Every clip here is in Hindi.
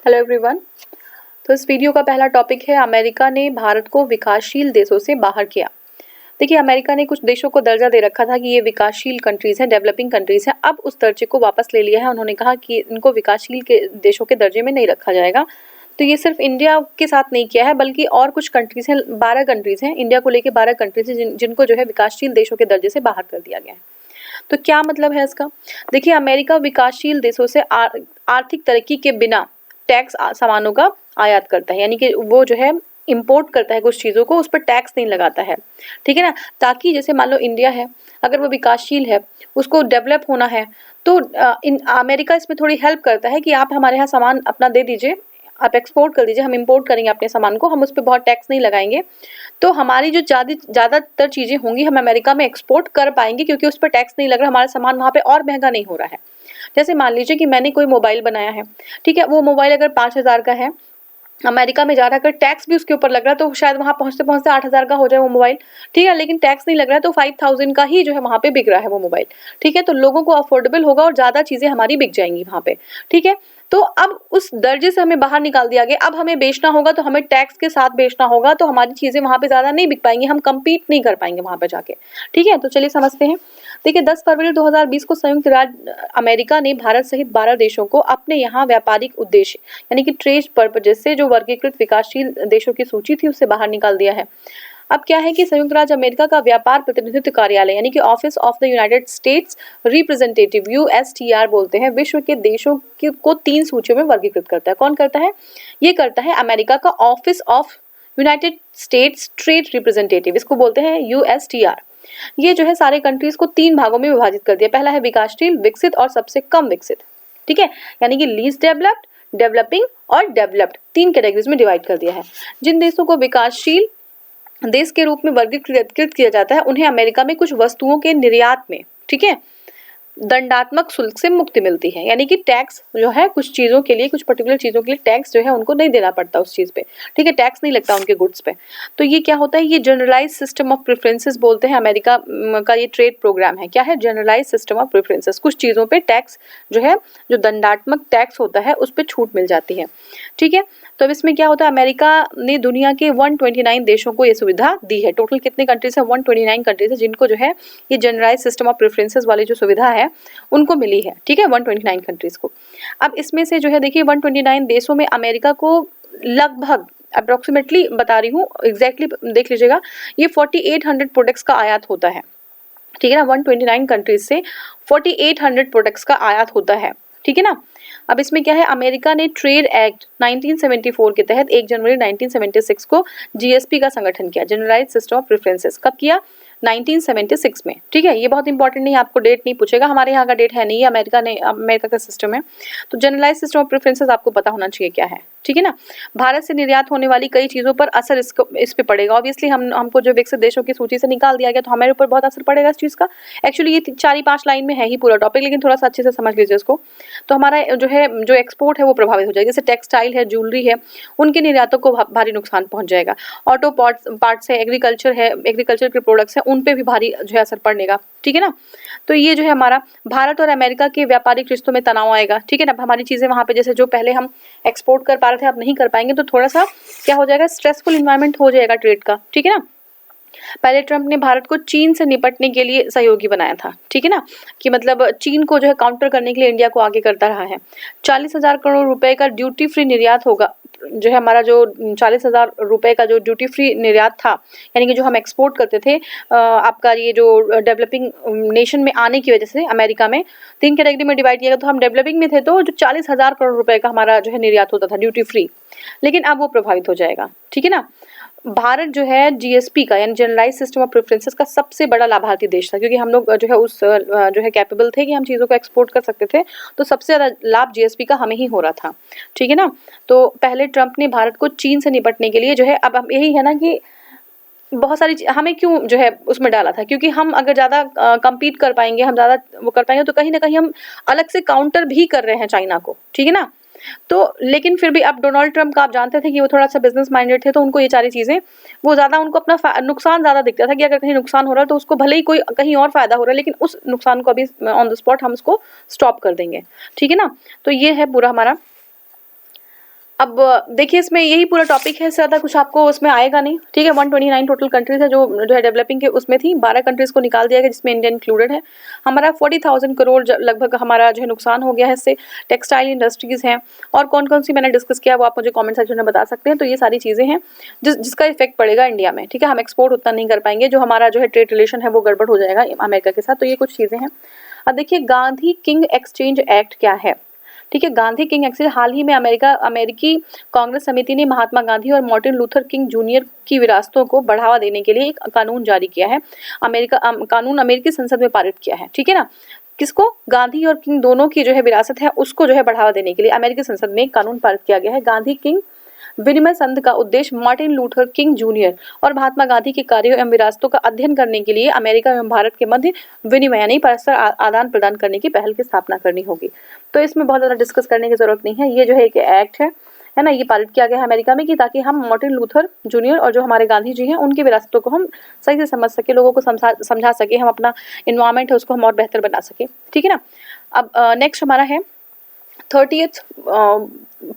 Hello everyone. तो इस वीडियो का पहला टॉपिक है अमेरिका ने भारत को विकासशील देशों से बाहर किया। देखिए, अमेरिका ने कुछ देशों को दर्जा दे रखा था कि ये विकासशील कंट्रीज हैं, डेवलपिंग कंट्रीज हैं। अब उस दर्जे को वापस ले लिया है। उन्होंने कहा कि इनको विकासशील के देशों के दर्जे में नहीं रखा जाएगा। तो ये सिर्फ इंडिया के साथ नहीं किया है, बल्कि और कुछ कंट्रीज हैं, 12 कंट्रीज हैं, इंडिया को लेके 12 कंट्रीज हैं जिनको जो है विकासशील देशों के दर्जे से बाहर कर दिया गया है। तो क्या मतलब है इसका? देखिए, अमेरिका विकासशील देशों से आर्थिक तरक्की के बिना टैक्स सामानों का आयात करता है, यानी कि वो जो है इंपोर्ट करता है कुछ चीज़ों को, उस पर टैक्स नहीं लगाता है। ठीक है ना? ताकि जैसे मान लो इंडिया है, अगर वो विकासशील है, उसको डेवलप होना है, तो अमेरिका इसमें थोड़ी हेल्प करता है कि आप हमारे यहाँ सामान अपना दे दीजिए, आप एक्सपोर्ट कर दीजिए, हम इंपोर्ट करेंगे अपने सामान को, हम उस पर बहुत टैक्स नहीं लगाएंगे। तो हमारी जो ज़्यादातर चीज़ें होंगी हम अमेरिका में एक्सपोर्ट कर पाएंगे, क्योंकि उस पर टैक्स नहीं लग रहा, हमारा सामान वहाँ पे और महंगा नहीं हो रहा है। जैसे मान लीजिए कि मैंने कोई मोबाइल बनाया है, ठीक है, वो मोबाइल अगर 5,000 का है, अमेरिका में जा रहा, अगर टैक्स भी उसके ऊपर लग रहा है, तो शायद वहाँ पहुँचते पहुँचते 8,000 का हो जाए वो मोबाइल। ठीक है, लेकिन टैक्स नहीं लग रहा है, तो 5,000 का ही जो है वहाँ पे बिक रहा है वो मोबाइल। ठीक है, तो लोगों को अफोर्डेबल होगा और ज़्यादा चीज़ें हमारी बिक जाएंगी वहाँ पे। ठीक है, तो अब उस दर्जे से हमें बाहर निकाल दिया गया। अब हमें बेचना होगा तो हमें टैक्स के साथ बेचना होगा, तो हमारी चीज़ें वहाँ पे ज़्यादा नहीं बिक पाएंगी, हम कम्पीट नहीं कर पाएंगे वहाँ पे जाके। ठीक है, तो चलिए समझते हैं। देखिए, 10 फरवरी 2020 को संयुक्त राज्य अमेरिका ने भारत सहित 12 देशों को अपने यहाँ व्यापारिक उद्देश्य यानी कि ट्रेड पर्पज से जो वर्गीकृत विकासशील देशों की सूची थी उससे बाहर निकाल दिया है। अब क्या है कि संयुक्त राज्य अमेरिका का व्यापार प्रतिनिधित्व कार्यालय यानी कि office of the United states representative USTR बोलते हैं, विश्व के देशों को 3 सूचियों में वर्गीकृत करता है। कौन करता है? ये करता है अमेरिका का office of United states trade representative, इसको बोलते हैं USTR। ये जो है सारे कंट्रीज को 3 भागों में विभाजित कर दिया। पहला है विकासशील, विकसित और सबसे कम विकसित। ठीक है, यानी कि लीस्ट डेवलप्ड, डेवलपिंग और डेवलप्ड, 3 कैटेगरीज में डिवाइड कर दिया है। जिन देशों को विकासशील देश के रूप में वर्गीकृत किया जाता है, उन्हें अमेरिका में कुछ वस्तुओं के निर्यात में, ठीक है, दंडात्मक शुल्क से मुक्ति मिलती है। यानी कि टैक्स जो है कुछ चीज़ों के लिए, कुछ पर्टिकुलर चीज़ों के लिए टैक्स जो है उनको नहीं देना पड़ता उस चीज़ पे। ठीक है, टैक्स नहीं लगता उनके गुड्स पे। तो ये क्या होता है? ये जनरलाइज सिस्टम ऑफ प्रेफरेंसेस बोलते हैं। अमेरिका का ये ट्रेड प्रोग्राम है। क्या है? Generalise system of preferences. कुछ चीज़ों पे टैक्स जो है, जो दंडात्मक टैक्स होता है, उस पर छूट मिल जाती है। ठीक है, तो अब इसमें क्या होता है? अमेरिका ने दुनिया के 129 देशों को ये सुविधा दी है। टोटल कितने कंट्रीज है? 129 कंट्रीज है जिनको जो है ये जनरलाइज सिस्टम ऑफ प्रेफरेंसेस वाली जो सुविधा है उनको मिली है। ठीक है, 129 कंट्रीज को। अब इसमें से जो है देखिए 129 देशों में अमेरिका को लगभग अप्रोक्सीमेटली बता रही हूँ, एग्जैक्टली देख लीजिएगा, ये 4800 प्रोडक्ट्स का आयात होता है। ठीक है ना, 129 कंट्रीज से 4800 प्रोडक्ट्स का आयात होता है। ठीक है ना। अब इसमें क्या है? अमेरिका ने ट्रेड एक्ट 1974 के तहत 1 जनवरी 1976 को GSP का संगठन किया, जनरलाइज सिस्टम ऑफ प्रेफरेंसेस। कब किया? 1976 में। ठीक है, ये बहुत इंपॉर्टेंट नहीं, आपको डेट नहीं पूछेगा, हमारे यहाँ का डेट है नहीं, अमेरिका का सिस्टम है। तो जनरलाइज सिस्टम ऑफ प्रेफरेंसेस आपको पता होना चाहिए क्या है। ठीक है ना। भारत से निर्यात होने वाली कई चीज़ों पर असर इस पे पड़ेगा। ऑब्वियसली हमको जो विकसित देशों की सूची से निकाल दिया गया, तो हमारे ऊपर बहुत असर पड़ेगा इस चीज़ का। एक्चुअली ये 4-5 लाइन में है ही पूरा टॉपिक, लेकिन थोड़ा सा अच्छे से समझ लीजिए इसको। तो हमारा जो है, जो एक्सपोर्ट है वो प्रभावित हो जाएगा। जैसे टेक्सटाइल है, ज्वेलरी है, उनके निर्यातों को भारी नुकसान पहुंच जाएगा। ऑटो पार्ट्स है, एग्रीकल्चर के प्रोडक्ट्स हैं, उन पे भी भारी जो है असर पड़ेगा। ठीक है ना। तो ये जो है हमारा भारत और अमेरिका के व्यापारिक रिश्तों में तनाव आएगा। ठीक है ना। हमारी चीज़ें वहाँ पे जैसे जो पहले हम एक्सपोर्ट कर पा रहे थे अब नहीं कर पाएंगे, तो थोड़ा सा क्या हो जाएगा? स्ट्रेसफुल इन्वायरमेंट हो जाएगा ट्रेड का। ठीक है ना। पहले ट्रंप ने भारत को चीन से निपटने के लिए सहयोगी बनाया था। ठीक है ना, कि मतलब चीन को जो है काउंटर करने के लिए इंडिया को आगे करता रहा है। 40,000 करोड़ रुपए का ड्यूटी फ्री निर्यात होगा, जो है हमारा जो 40,000 रुपए का जो ड्यूटी फ्री निर्यात था, यानी कि जो हम एक्सपोर्ट करते थे आपका ये जो डेवलपिंग नेशन में आने की वजह से अमेरिका में 3 कैटेगरी में डिवाइड किया गया। तो हम डेवलपिंग में थे, तो जो 40,000 करोड़ रुपए का हमारा जो है निर्यात होता था ड्यूटी फ्री, लेकिन अब वो प्रभावित हो जाएगा। ठीक है ना। भारत जो है GSP का यानी जनरलाइज सिस्टम ऑफ प्रेफरेंसेस का सबसे बड़ा लाभार्थी देश था, क्योंकि हम लोग जो है उस जो है कैपेबल थे कि हम चीज़ों को एक्सपोर्ट कर सकते थे, तो सबसे ज़्यादा लाभ GSP का हमें ही हो रहा था। ठीक है ना। तो पहले ट्रंप ने भारत को चीन से निपटने के लिए जो है, अब यही है ना कि बहुत सारी हमें क्यों जो है उसमें डाला था, क्योंकि हम अगर ज़्यादा कम्पीट कर पाएंगे, हम ज़्यादा वो कर पाएंगे, तो कहीं ना कहीं हम अलग से काउंटर भी कर रहे हैं चाइना को। ठीक है ना। तो लेकिन फिर भी अब डोनाल्ड ट्रंप का आप जानते थे कि वो थोड़ा सा बिजनेस माइंडेड थे, तो उनको ये सारी चीज़ें वो ज़्यादा, उनको अपना नुकसान ज़्यादा दिखता था कि अगर कहीं नुकसान हो रहा है तो उसको भले ही कोई कहीं और फायदा हो रहा है, लेकिन उस नुकसान को अभी ऑन द स्पॉट हम उसको स्टॉप कर देंगे। ठीक है ना। तो ये है पूरा हमारा अब देखिए इसमें यही पूरा टॉपिक है, इससे ज़्यादा कुछ आपको उसमें आएगा नहीं, ठीक है। 129 टोटल कंट्रीज है जो है डेवलपिंग के उसमें थी, 12 कंट्रीज को निकाल दिया गया जिसमें इंडिया इंक्लूडेड है। हमारा 40,000 करोड़ लगभग हमारा जो है नुकसान हो गया है इससे। टेक्सटाइल इंडस्ट्रीज हैं और कौन कौन सी मैंने डिस्कस किया वो आप मुझे कॉमेंट सेक्शन में बता सकते हैं। तो ये सारी चीज़ें हैं जिसका इफेक्ट पड़ेगा इंडिया में, ठीक है। हम एक्सपोर्ट उतना नहीं कर पाएंगे, जो हमारा जो है ट्रेड रिलेशन है वो गड़बड़ हो जाएगा अमेरिका के साथ। तो ये कुछ चीज़ें हैं। अब देखिए गांधी किंग एक्सचेंज एक्ट क्या है, ठीक है। गांधी किंग एक्सचेंज हाल ही में अमेरिकी कांग्रेस समिति ने महात्मा गांधी और मार्टिन लूथर किंग जूनियर की विरासतों को बढ़ावा देने के लिए एक कानून जारी किया है। कानून अमेरिकी संसद में पारित किया है, ठीक है ना। किसको? गांधी और किंग दोनों की जो है विरासत है उसको जो है बढ़ावा देने के लिए अमेरिकी संसद में एक कानून पारित किया गया है। गांधी किंग विनिमय संघ का उद्देश्य मार्टिन लूथर किंग जूनियर और महात्मा गांधी के कार्यों एवं विरासतों का अध्ययन करने के लिए अमेरिका एवं भारत के मध्य विनिमय यानी परस्पर आदान प्रदान करने की पहल की स्थापना करनी होगी। तो इसमें बहुत ज़्यादा डिस्कस करने की जरूरत नहीं है। ये जो है एक एक्ट है ना, ये पारित किया गया है अमेरिका में कि ताकि हम मार्टिन लूथर जूनियर और जो हमारे गांधी जी हैं उनकी विरासतों को हम सही से समझ सके, लोगों को समझा सके, हम अपना इन्वायरमेंट है उसको हम और बेहतर बना सके, ठीक है ना। अब नेक्स्ट हमारा है 30th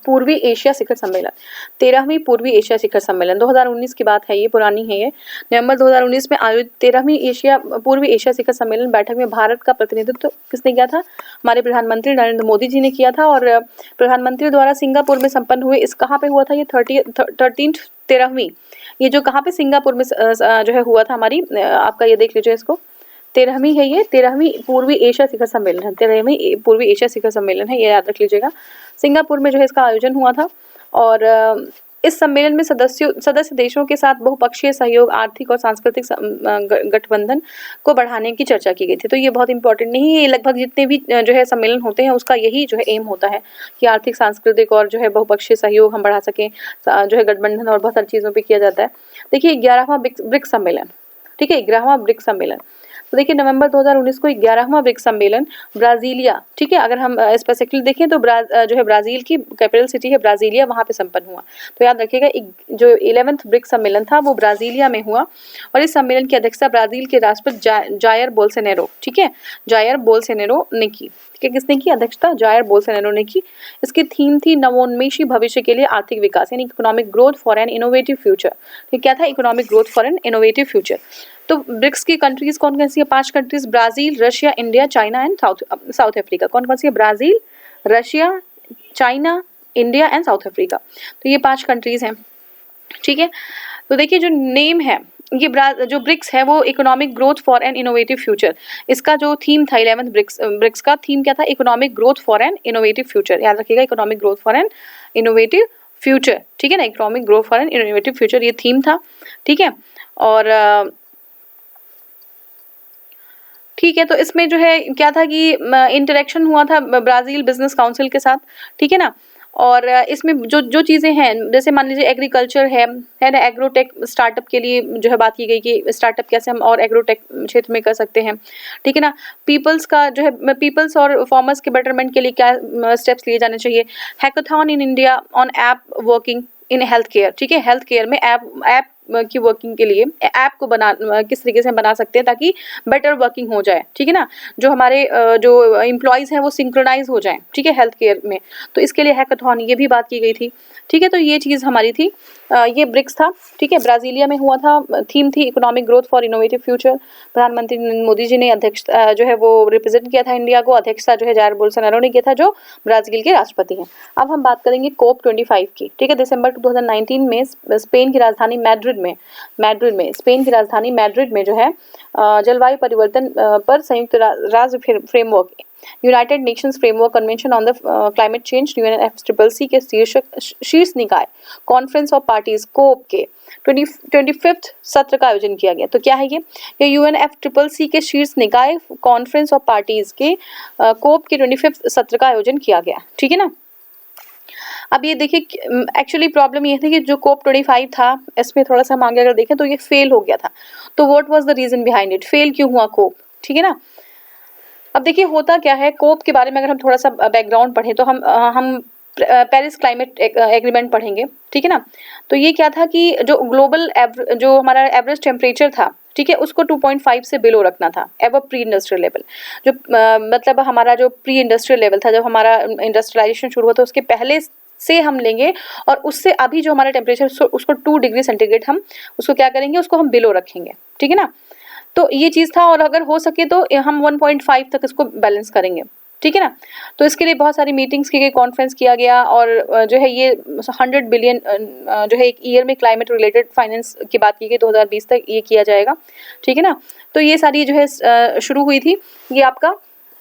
पूर्वी एशिया शिखर सम्मेलन, 13वीं पूर्वी एशिया शिखर सम्मेलन 2019 की बात है, ये पुरानी है। ये नवंबर 2019 में आयोजित 13वीं पूर्वी एशिया शिखर सम्मेलन बैठक में भारत का प्रतिनिधित्व किसने किया था? हमारे प्रधानमंत्री नरेंद्र मोदी जी ने किया था। और प्रधानमंत्री द्वारा सिंगापुर में संपन्न हुए, इस कहाँ पे हुआ था ये 13वीं, ये जो कहाँ पे सिंगापुर में जो है हुआ था हमारी, आपका ये देख लीजिए इसको, 13वीं है ये, 13वीं पूर्वी एशिया शिखर सम्मेलन है, 13वीं पूर्वी एशिया शिखर सम्मेलन है, ये याद रख लीजिएगा। सिंगापुर में जो है इसका आयोजन हुआ था। और इस सम्मेलन में सदस्य देशों के साथ बहुपक्षीय सहयोग, आर्थिक और सांस्कृतिक गठबंधन को बढ़ाने की चर्चा की गई थी। तो ये बहुत इंपॉर्टेंट नहीं है, ये लगभग जितने भी जो है सम्मेलन होते हैं उसका यही जो है एम होता है कि आर्थिक, सांस्कृतिक और जो है बहुपक्षीय सहयोग हम बढ़ा सकें, जो है गठबंधन और बहुत सारी चीज़ों पर किया जाता है। देखिए 11वां ब्रिक्स सम्मेलन, ठीक है, 11वां ब्रिक्स सम्मेलन। तो देखिए नवंबर 2019 को 11वां ब्रिक्स सम्मेलन ब्राजीलिया, ठीक है, अगर हम स्पेसिफिकली देखें तो जो है ब्राजील की कैपिटल सिटी है ब्राजीलिया, वहाँ पे संपन्न हुआ। तो याद रखिएगा जो 11वां ब्रिक्स सम्मेलन था वो ब्राजीलिया में हुआ। और इस सम्मेलन की अध्यक्षता ब्राजील के राष्ट्रपति जायर बोल्सोनारो, ठीक है, जायर बोल्सोनारो ने की, ठीक है। किसने की अध्यक्षता? जायर बोल्सोनारो ने की। इसकी थीम थी नवोन्मेषी भविष्य के लिए आर्थिक विकास, यानी economic growth for an innovative future. तो क्या था? Economic growth for an innovative future. तो ब्रिक्स की कंट्रीज कौन कौन सी है? 5 countries, Brazil, Russia, India, China and south Africa. कौन कौन सी है? Brazil, Russia, China, India and south Africa. तो ये 5 कंट्रीज हैं, ठीक है। तो देखिए जो नेम है ये जो ब्रिक्स है वो economic growth for an innovative future, इसका जो थीम था 11th ब्रिक्स का थीम क्या था? Economic growth for an innovative future. याद रखिएगा economic growth for an innovative future, ठीक है ना, economic growth for an innovative future ये थीम था, ठीक है। और ठीक है, तो इसमें जो है क्या था कि इंटरेक्शन हुआ था ब्राज़ील बिजनेस काउंसिल के साथ, ठीक है ना। और इसमें जो चीज़ें हैं, जैसे मान लीजिए एग्रीकल्चर है ना, एग्रोटेक स्टार्टअप के लिए जो है बात की गई कि स्टार्टअप कैसे हम और एग्रोटेक क्षेत्र में कर सकते हैं, ठीक है ना। पीपल्स का जो है पीपल्स और फार्मर्स के बेटरमेंट के लिए क्या स्टेप्स लिए जाने चाहिए। Hackathon in India on app working in health care, ठीक है, हेल्थ केयर में ऐप की वर्किंग के लिए ऐप को किस तरीके से हम बना सकते हैं ताकि बेटर वर्किंग हो जाए, ठीक है ना, जो हमारे जो एम्प्लॉयज़ हैं वो सिंक्रोनाइज हो जाएं, ठीक है, हेल्थ केयर में। तो इसके लिए हैकाथॉन ये भी बात की गई थी, ठीक है। तो ये चीज़ हमारी थी, ये ब्रिक्स था, ठीक है, ब्राज़ीलिया में हुआ था, थीम थी economic growth for innovative future. प्रधानमंत्री नरेंद्र मोदी जी ने अध्यक्ष जो है वो रिप्रेजेंट किया था इंडिया को, अध्यक्षता जो है जायर बोल्सोनारो ने किया था जो ब्राज़ील के राष्ट्रपति हैं। अब हम बात करेंगे COP25 की, ठीक है। दिसंबर 2019 में स्पेन की राजधानी स्पेन की राजधानी मैड्रिड में जो है जलवायु परिवर्तन पर संयुक्त राष्ट्र framework, United Nations framework convention on the climate change UNFCCC के शीर्ष निकाय कॉन्फ्रेंस ऑफ पार्टीज कोप के 25th सत्र का आयोजन किया गया। तो क्या है ये UNFCCC के शीर्ष निकाय कॉन्फ्रेंस ऑफ पार्टीज के कोप के 25th सत्र का आयोजन किया गया, ठीक है ना। अब ये देखिए एक्चुअली प्रॉब्लम ये थी कि जो COP25 था इसमें थोड़ा सा हम आगे अगर देखें तो ये फेल हो गया था। तो what was the reason behind it, fail क्यों हुआ कोप, ठीक है ना। अब देखिए होता क्या है, कोप के बारे में अगर हम थोड़ा सा बैकग्राउंड पढ़ें तो हम पेरिस क्लाइमेट एग्रीमेंट पढ़ेंगे, ठीक है ना। तो ये क्या था कि जो ग्लोबल जो हमारा एवरेज टेम्परेचर था, ठीक है, उसको 2.5 से बिलो रखना था एवर प्री इंडस्ट्रियल लेवल। जो मतलब हमारा जो प्री इंडस्ट्रियल लेवल था, जब हमारा इंडस्ट्रियलाइजेशन शुरू हुआ था उसके पहले से हम लेंगे और उससे अभी जो हमारा टेम्परेचर उसको 2 डिग्री सेंटीग्रेड हम उसको क्या करेंगे, उसको हम बिलो रखेंगे, ठीक है ना। तो ये चीज़ था और अगर हो सके तो हम 1.5 तक इसको बैलेंस करेंगे, ठीक है ना। तो इसके लिए बहुत सारी मीटिंग्स की गई, कॉन्फ्रेंस किया गया और जो है ये 100 बिलियन जो है एक ईयर में क्लाइमेट रिलेटेड फाइनेंस की बात की गई, 2020 तक ये किया जाएगा, ठीक है ना। तो ये सारी जो है शुरू हुई थी। ये आपका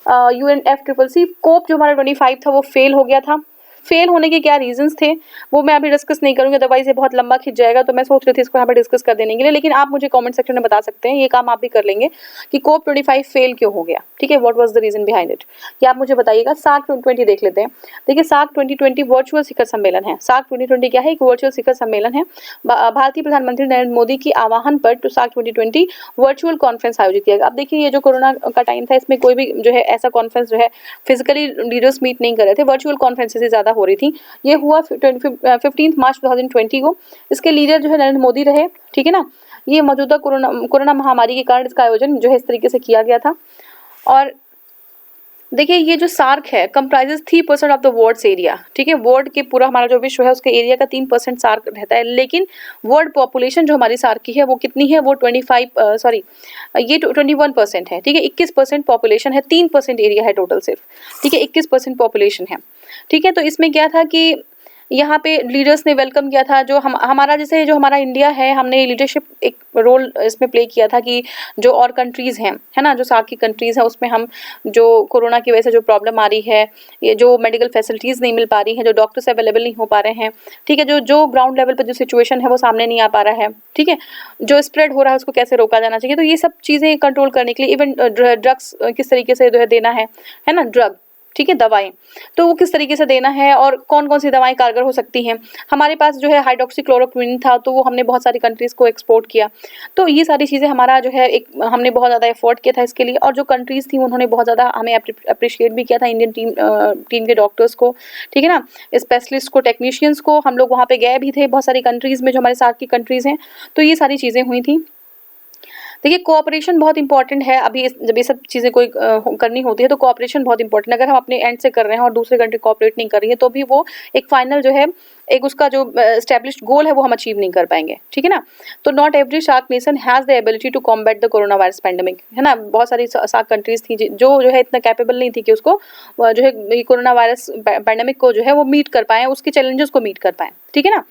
UNFCCC कोप जो हमारा 25 था वो फेल हो गया था। फेल होने के क्या रीजंस थे वो मैं अभी डिस्कस नहीं करूंगी, अदरवाइज ये बहुत लंबा खिंच जाएगा, तो मैं सोच रही थी इसको यहाँ पर डिस्कस कर देने के लिए, लेकिन आप मुझे कमेंट सेक्शन में बता सकते हैं, ये काम आप भी कर लेंगे कि कोप 25 फेल क्यों हो गया, ठीक है, what was the reason behind it, ये आप मुझे बताइएगा। सार्क 2020 देख लेते हैं। देखिए सार्क 2020 वर्चुअल शिखर सम्मेलन है। सार्क 2020 क्या है, एक वर्चुअल शिखर सम्मेलन है। भारतीय प्रधानमंत्री नरेंद्र मोदी की आह्वान पर सार्क 2020 वर्चुअल कॉन्फ्रेंस आयोजित किया गया। अब देखिए ये जो कोरोना का टाइम था, इसमें कोई भी जो है ऐसा कॉन्फ्रेंस जो है फिजिकली लीडर्स मीट नहीं कर रहे थे, वर्चुअल कॉन्फ्रेंसेस ही ज्यादा हो रही थी। ये हुआ 15 मार्च 2020 को। इसके लीडर जो है नरेंद्र मोदी रहे, ठीक है ना। ये मौजूदा कोरोना महामारी के कारण इसका आयोजन जो है इस तरीके से किया गया था। और देखिए ये जो सार्क है comprises 3% of the world's area, ठीक है। वर्ल्ड के पूरा हमारा जो विश्व है उसके एरिया का 3% सार्क रहता है, लेकिन वर्ल्ड पॉपुलेशन जो हमारी सार्क की है वो कितनी है, वो 21% है, ठीक है। 21% पॉपुलेशन है, 3% एरिया है टोटल सिर्फ, ठीक है। 21% पॉपुलेशन है, ठीक है। तो इसमें क्या था कि यहाँ पे लीडर्स ने वेलकम किया था, जो हमारा जैसे जो हमारा इंडिया है, हमने लीडरशिप एक रोल इसमें प्ले किया था कि जो और कंट्रीज़ हैं, है ना, जो सार्क की कंट्रीज़ हैं, उसमें हम जो कोरोना की वजह से जो प्रॉब्लम आ रही है, ये जो मेडिकल फैसिलिटीज़ नहीं मिल पा रही हैं, जो डॉक्टर्स अवेलेबल नहीं हो पा रहे हैं, ठीक है, जो ग्राउंड लेवल पर जो सिचुएशन है वो सामने नहीं आ पा रहा है, ठीक है, जो स्प्रेड हो रहा है उसको कैसे रोका जाना चाहिए, तो ये सब चीज़ें कंट्रोल करने के लिए, इवन ड्रग्स किस तरीके से जो है देना है ना, ड्रग, ठीक है, दवाएं, तो वो किस तरीके से देना है और कौन कौन सी दवाएं कारगर हो सकती हैं। हमारे पास जो है हाइड्रोक्सीक्लोरोक्विन था, तो वो हमने बहुत सारी कंट्रीज को एक्सपोर्ट किया। तो ये सारी चीज़ें हमारा जो है एक हमने बहुत ज़्यादा एफर्ट किया था इसके लिए, और जो कंट्रीज़ थी उन्होंने बहुत ज़्यादा हमें अप्रिशिएट भी किया था, इंडियन टीम के डॉक्टर्स को, ठीक है ना, स्पेशलिस्ट को, टेक्नीशियंस को। हम लोग वहाँ पे गए भी थे बहुत सारी कंट्रीज़ में जो हमारे साथ की कंट्रीज़ हैं। तो ये सारी चीज़ें हुई थी। देखिए कोऑपरेशन बहुत इंपॉर्टेंट है। अभी जब ये सब चीज़ें कोई करनी होती है तो कोऑपरेशन बहुत इंपॉर्टेंट है। अगर हम अपने एंड से कर रहे हैं और दूसरी कंट्री कोऑपरेट नहीं कर रही है, तो भी वो एक फाइनल जो है एक उसका जो एस्टेब्लिश्ड गोल है वो हम अचीव नहीं कर पाएंगे, ठीक है ना। तो not every SAARC nation has the ability to combat the corona virus pandemic, है ना। बहुत सारी सार्क कंट्रीज थी जो है इतना कैपेबल नहीं थी कि उसको जो है कोरोना वायरस पैंडेमिक को जो है वो मीट कर पाएँ, उसके चैलेंजेस को मीट कर पाएँ, ठीक है ना।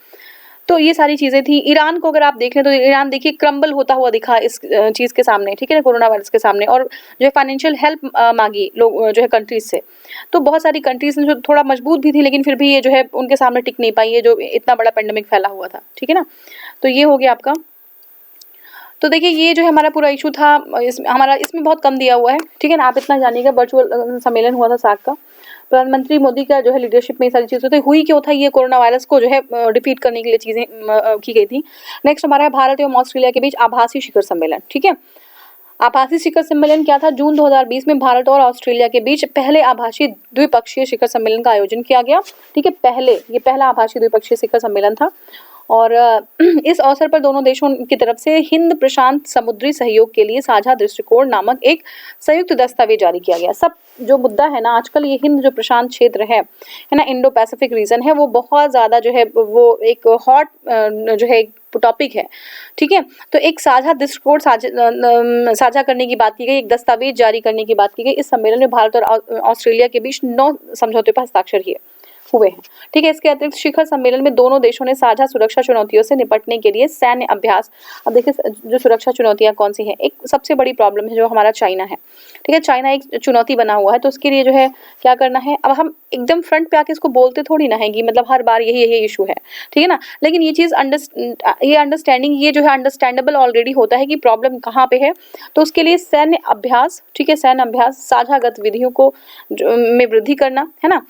तो ये सारी चीज़ें थी। ईरान को अगर आप देख लें तो ईरान देखिए क्रम्बल होता हुआ दिखा इस चीज़ के सामने, ठीक है ना, कोरोना वायरस के सामने, और जो है फाइनेंशियल हेल्प मांगी लोग जो है कंट्रीज से। तो बहुत सारी कंट्रीज जो थोड़ा मजबूत भी थी, लेकिन फिर भी ये जो है उनके सामने टिक नहीं पाई, ये जो इतना बड़ा पेंडेमिक फैला हुआ था, ठीक है ना। तो ये हो गया आपका। तो देखिए ये जो है हमारा पूरा इशू था, हमारा इसमें बहुत कम दिया हुआ है, ठीक है ना। आप इतना जानिएगा, वर्चुअल सम्मेलन हुआ था सार्क का, प्रधानमंत्री मोदी का जो है लीडरशिप में ये सारी चीज़ें हुई। क्यों था ये, कोरोना वायरस को जो है डिफीट करने के लिए चीज़ें की गई थी। नेक्स्ट हमारा है भारत एवं ऑस्ट्रेलिया के बीच आभासी शिखर सम्मेलन, ठीक है। आभासी शिखर सम्मेलन क्या था, जून 2020 में भारत और ऑस्ट्रेलिया के बीच पहले आभासी द्विपक्षीय शिखर सम्मेलन का आयोजन किया गया, ठीक है। ये पहला आभासी द्विपक्षीय शिखर सम्मेलन था। और इस अवसर पर दोनों देशों की तरफ से हिंद प्रशांत समुद्री सहयोग के लिए साझा दृष्टिकोण नामक एक संयुक्त दस्तावेज जारी किया गया। सब जो मुद्दा है ना आजकल, ये हिंद जो प्रशांत क्षेत्र है ना, इंडो पैसिफिक रीजन है, वो बहुत ज़्यादा जो है वो एक हॉट जो है टॉपिक है, ठीक है। तो एक साझा दृष्टिकोण साझा करने की बात की गई, एक दस्तावेज जारी करने की बात की गई। इस सम्मेलन में भारत और ऑस्ट्रेलिया के बीच 9 समझौते पर हस्ताक्षर हुए हैं, ठीक है। इसके अतिरिक्त शिखर सम्मेलन में दोनों देशों ने साझा सुरक्षा चुनौतियों से निपटने के लिए सैन्य अभ्यास। अब देखिए जो सुरक्षा चुनौतियां कौन सी हैं, एक सबसे बड़ी प्रॉब्लम है जो हमारा चाइना है, ठीक है। चाइना एक चुनौती बना हुआ है, तो उसके लिए जो है क्या करना है। अब हम एकदम फ्रंट पे आके इसको बोलते थोड़ी ना है कि मतलब हर बार यही इशू है, ठीक है ना, लेकिन ये चीज़ अंडरस्टैंडिंग ये जो है अंडरस्टैंडेबल ऑलरेडी होता है कि प्रॉब्लम कहाँ पे है। तो उसके लिए सैन्य अभ्यास, ठीक है, सैन्य अभ्यास, साझा गतिविधियों को में वृद्धि करना, है ना,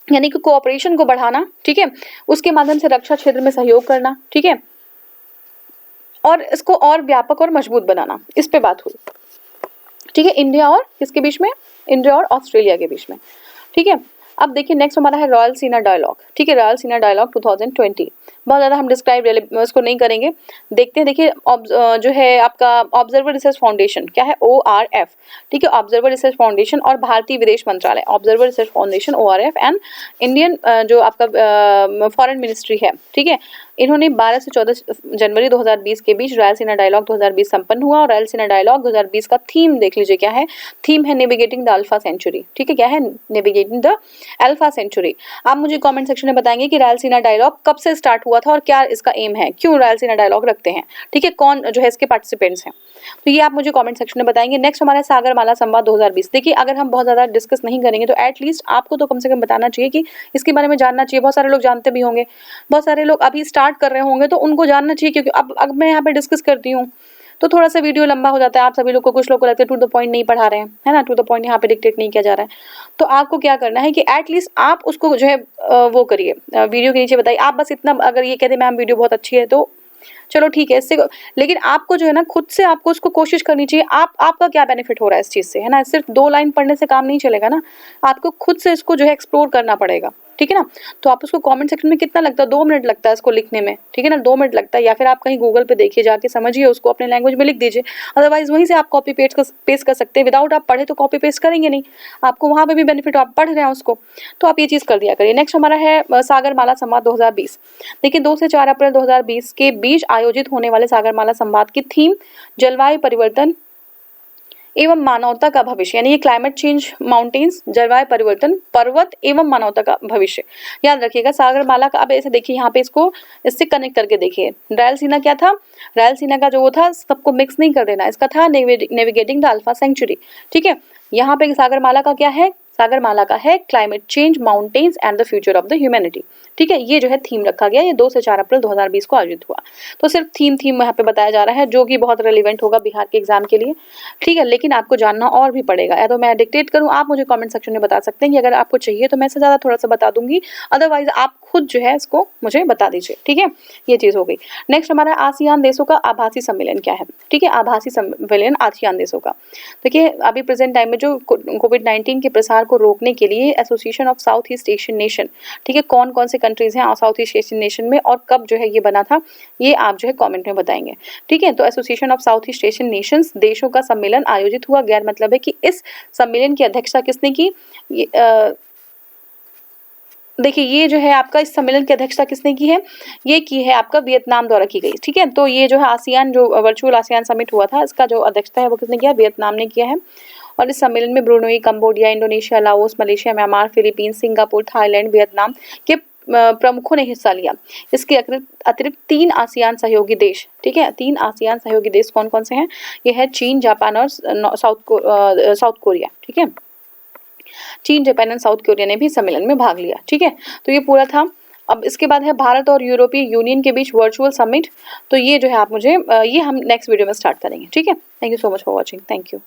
यानी कि कोऑपरेशन को बढ़ाना, ठीक है, उसके माध्यम से रक्षा क्षेत्र में सहयोग करना, ठीक है, और इसको और व्यापक और मजबूत बनाना, इस पे बात हुई, ठीक है। इंडिया और किसके बीच में, इंडिया और ऑस्ट्रेलिया के बीच में, ठीक है। अब देखिए नेक्स्ट हमारा है रॉयल सीना डायलॉग, ठीक है, रॉयल सीना डायलॉग 2020। बहुत ज़्यादा हम डिस्क्राइब उसको नहीं करेंगे। देखते हैं, देखिए जो है आपका ऑब्जर्वर रिसर्च फाउंडेशन, क्या है, ORF, ठीक है, ऑब्जर्वर रिसर्च फाउंडेशन, और भारतीय विदेश मंत्रालय, observer research foundation ORF, and Indian जो आपका फॉरेन मिनिस्ट्री है, ठीक है, इन्होंने 12 से 14 जनवरी 2020 के बीच रायलसीना डायलॉग 2020 संपन्न हुआ। और रायलसीना डायलॉग 2020 का थीम देख लीजिए, क्या है, थीम है नेविगेटिंग द अल्फा सेंचुरी, ठीक है, क्या है, नेविगेटिंग द अल्फा सेंचुरी। आप मुझे कमेंट सेक्शन में बताएंगे कि रायलसीना डायलॉग कब से स्टार्ट हुआ था और क्या इसका एम है, क्यों रायलसीना डायलॉग रखते हैं, ठीक है, कौन जो है इसके पार्टिसिपेंट्स हैं, तो ये आप मुझे कमेंट सेक्शन में बताएंगे। नेक्स्ट हमारा सागरमाला संवाद 2020। देखिए, अगर हम बहुत ज़्यादा डिस्कस नहीं करेंगे तो एटलीस्ट आपको तो कम से कम बताना चाहिए कि इसके बारे में जानना चाहिए। बहुत सारे लोग जानते भी होंगे, बहुत सारे लोग अभी स्टार्ट कर रहे होंगे, तो उनको जानना चाहिए, क्योंकि अब मैं यहाँ पे डिस्कस करती हूँ तो थोड़ा सा वीडियो लंबा हो जाता है। आप सभी लोग को, कुछ लोग को लगता है टू द पॉइंट नहीं पढ़ा रहे हैं, है ना, टू द पॉइंट यहाँ पे डिक्टेट नहीं किया जा रहा है। तो आपको क्या करना है कि एटलीस्ट आप उसको जो है वो करिए, वीडियो के नीचे बताइए। आप बस इतना अगर ये कहते मैम वीडियो बहुत अच्छी है तो चलो ठीक है, इससे, लेकिन आपको जो है ना खुद से आपको उसको कोशिश करनी चाहिए। आपका क्या बेनिफिट हो रहा है इस चीज़ से, है ना, सिर्फ 2 लाइन पढ़ने से काम नहीं चलेगा ना, आपको खुद से इसको जो है एक्सप्लोर करना पड़ेगा, ठीक है ना। तो आप उसको कमेंट सेक्शन में कितना लगता है, 2 मिनट लगता है इसको लिखने में, ठीक है ना, 2 मिनट लगता है, या फिर आप कहीं गूगल पे देखिए, जाके समझिए उसको, अपने लैंग्वेज में लिख दीजिए। अदरवाइज वहीं से आप कॉपी पेस्ट कर सकते हैं। विदाउट आप पढ़े तो कॉपी पेस्ट करेंगे नहीं, आपको वहाँ पे भी बेनिफिट, आप पढ़ रहे हैं उसको, तो आप ये चीज़ कर दिया करिए। नेक्स्ट हमारा है सागरमाला संवाद 2020। देखिए, 2 से 4 अप्रैल 2020 के बीच आयोजित होने वाले सागरमाला संवाद की थीम जलवायु परिवर्तन एवं मानवता का भविष्य, यानी ये क्लाइमेट चेंज, माउंटेन्स, जलवायु परिवर्तन, पर्वत एवं मानवता का भविष्य। याद रखिएगा सागरमाला का। अब ऐसे देखिए, यहाँ पे इसको इससे कनेक्ट करके देखिए, रायलसीना क्या था, रायलसीना का जो वो था, सबको मिक्स नहीं कर देना, इसका था नेविगेटिंग द अल्फा सेंचुरी, ठीक है। यहाँ पे सागरमाला का क्या है, सागरमाला का है climate change, mountains and the future of the humanity, ठीक है। ये जो है थीम रखा गया, ये 2 से 4 अप्रैल 2020 को आयोजित हुआ। तो सिर्फ थीम यहाँ पे बताया जा रहा है, जो कि बहुत रेलिवेंट होगा बिहार के एग्जाम के लिए, ठीक है। लेकिन आपको जानना और भी पड़ेगा, या तो मैं डिक्टेट करूँ, आप मुझे कमेंट सेक्शन में बता सकते हैं कि अगर आपको चाहिए तो मैं इससे ज़्यादा थोड़ा सा बता दूंगी, अदरवाइज आप खुद जो है इसको मुझे बता दीजिए, ठीक है। ये चीज़ हो गई। नेक्स्ट हमारा आसियान देशों का आभासी सम्मेलन क्या है, ठीक है, आभासी सम्मेलन आसियान देशों का। देखिए, अभी प्रेजेंट टाइम में जो कोविड-19 के प्रसार को रोकने के लिए association of south east Asian nation, ठीक है, कौन कौन से कंट्रीज हैं साउथ ईस्ट एशियन नेशन में और कब जो है ये बना था, ये आप जो है कमेंट में बताएंगे, ठीक है। तो association of south east Asian Nations देशों का सम्मेलन आयोजित हुआ। गैर मतलब है कि इस सम्मेलन की अध्यक्षता किसने की, देखिए ये जो है आपका इस सम्मेलन की अध्यक्षता किसने की है, ये की है आपका वियतनाम द्वारा की गई, ठीक है। तो ये जो है आसियान, जो वर्चुअल आसियान समिट हुआ था, इसका जो अध्यक्षता है वो किसने किया, वियतनाम ने किया है। और इस सम्मेलन में Brunei, Cambodia, Indonesia, Laos, Malaysia, Myanmar, Philippines, Singapore, Thailand, Vietnam के प्रमुखों ने हिस्सा लिया। इसके अतिरिक्त 3 आसियान सहयोगी देश, ठीक है, 3 आसियान सहयोगी देश कौन कौन से हैं, ये है चीन, जापान और साउथ कोरिया, ठीक है। चीन, जापान और साउथ कोरिया ने भी सम्मेलन में भाग लिया, ठीक है। तो ये पूरा था। अब इसके बाद है भारत और यूरोपीय यूनियन के बीच वर्चुअल समिट। तो ये जो है आप मुझे ये हम नेक्स्ट वीडियो में स्टार्ट करेंगे, ठीक है। Thank you so much for watching, thank you.